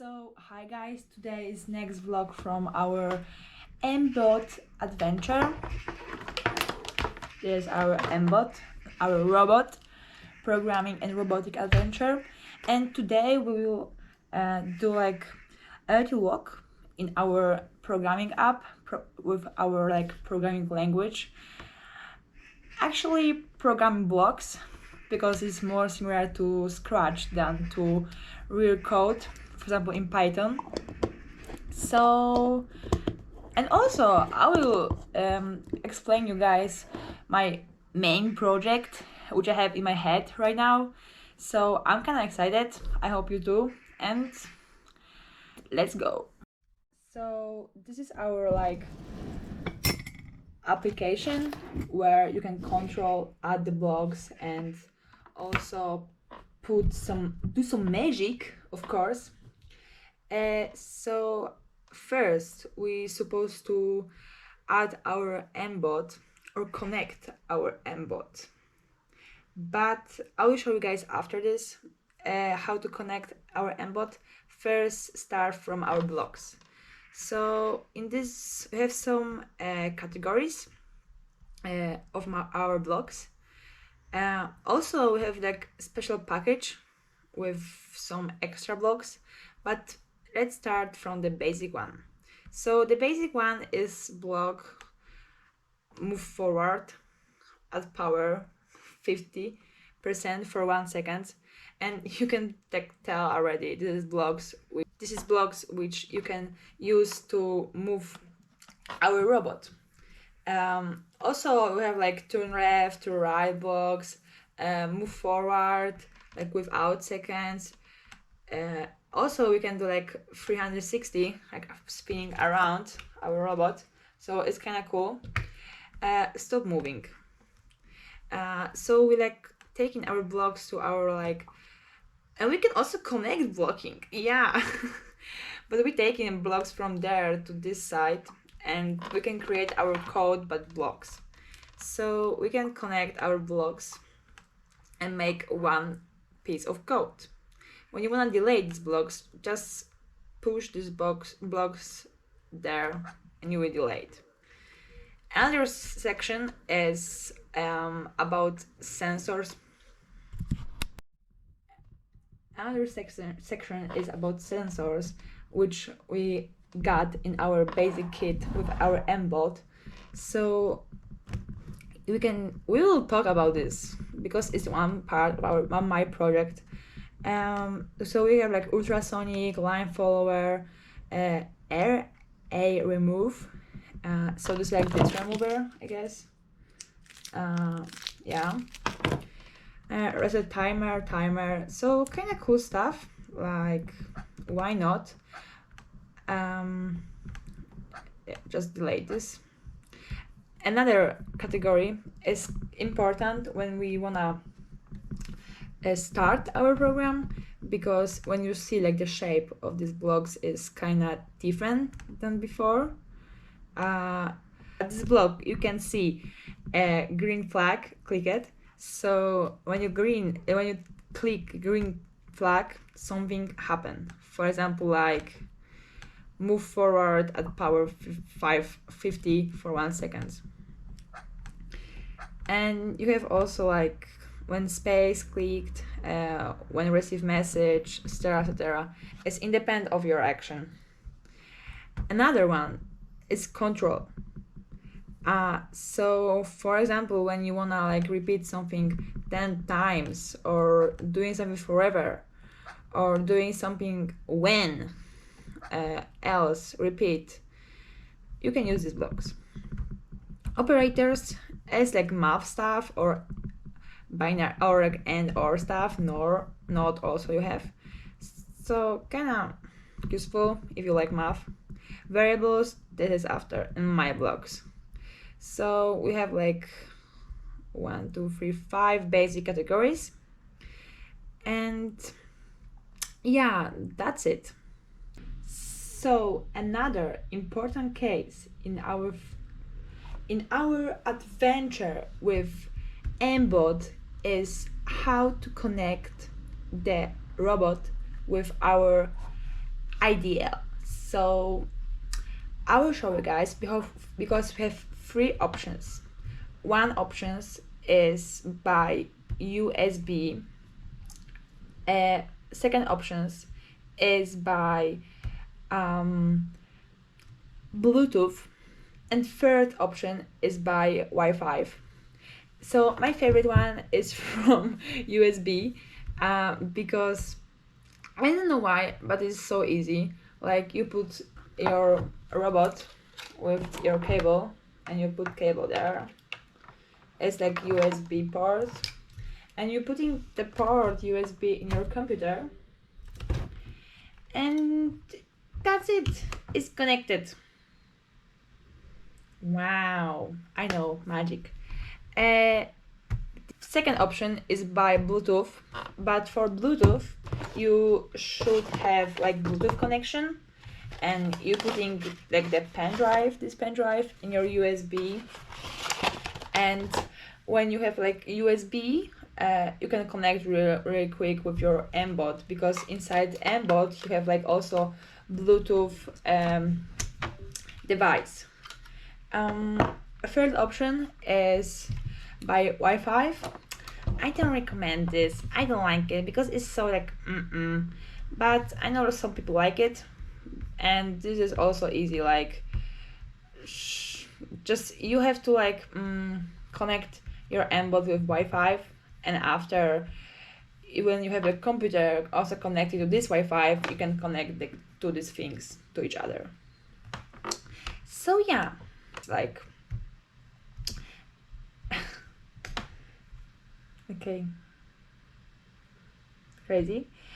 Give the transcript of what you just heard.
So, hi guys, today's next vlog from our mBot adventure. There's our mBot, our robot programming and robotic adventure. And today we will do like a little walk in our programming app with our programming language. Actually, programming blocks, because it's more similar to Scratch than to real code, for example in Python. So, and also I will explain you guys my main project which I have in my head right now. So I'm kind of excited, I hope you do, and let's go. So this is our application where you can add the blocks and also do some magic, of course. So first we supposed to add our mBot or connect our mBot, but I will show you guys after this how to connect our mBot. First, start from our blocks. So in this we have some categories of our blocks. Also we have like special package with some extra blocks, but let's start from the basic one. So the basic one is block move forward at power 50% for 1 second, and you can tell already this is blocks which you can use to move our robot. Also we have like turn left to right blocks, move forward like without seconds. Also we can do like 360, like spinning around our robot, so it's kind of cool. Stop moving. So we taking our blocks to our and we can also connect blocking, yeah. But we taking blocks from there to this side, and we can create our code but blocks. So we can connect our blocks and make one piece of code. When you want to delete these blocks, just push these blocks there and you will delete. Another section is about sensors. Another section is about sensors, which we got in our basic kit with our mBot. So we will talk about this because it's one part of my project. So we have like ultrasonic, line follower, RA remove. So this this remover, I guess. Yeah. Reset timer. So kind of cool stuff. Like, why not? Yeah, just delete this. Another category is important when we wanna start our program, because when you see the shape of these blocks is kind of different than before. At this block you can see a green flag, click it. So when you click green flag, something happen. For example, like move forward at power 550 for 1 second. And you have also when space clicked, when receive message, etc. It's independent of your action. Another one is control. So for example, when you wanna repeat something 10 times, or doing something forever, or doing something when else repeat, you can use these blocks. Operators is math stuff or binary or and or stuff, nor not also you have. So kinda useful if you like math. Variables, this is after in my blocks. So we have 1, 2, 3, 5 basic categories, and yeah, that's it. So another important case in our adventure with mBot is how to connect the robot with our ideal. So I will show you guys because we have three options. One option is by USB. Second option is by Bluetooth, and third option is by Wi-Fi. So my favorite one is from USB, because I don't know why, but it's so easy. Like you put your robot with your cable, and you put cable there. It's like USB port, and you're putting the port USB in your computer, and that's it. It's connected. Wow, I know, magic. Second option is by Bluetooth, but for Bluetooth you should have like Bluetooth connection, and you're putting like the this pen drive in your USB, and when you have like USB, you can connect really quick with your mBot, because inside mBot you have like also Bluetooth device. A third option is by Wi-Fi. I don't recommend this. I don't like it because it's so like but I know some people like it, and this is also easy. Like just you have to like connect your mBot with Wi-Fi, and after, when you have a computer also connected to this Wi-Fi, you can connect the two these things to each other. So yeah, it's like okay, crazy.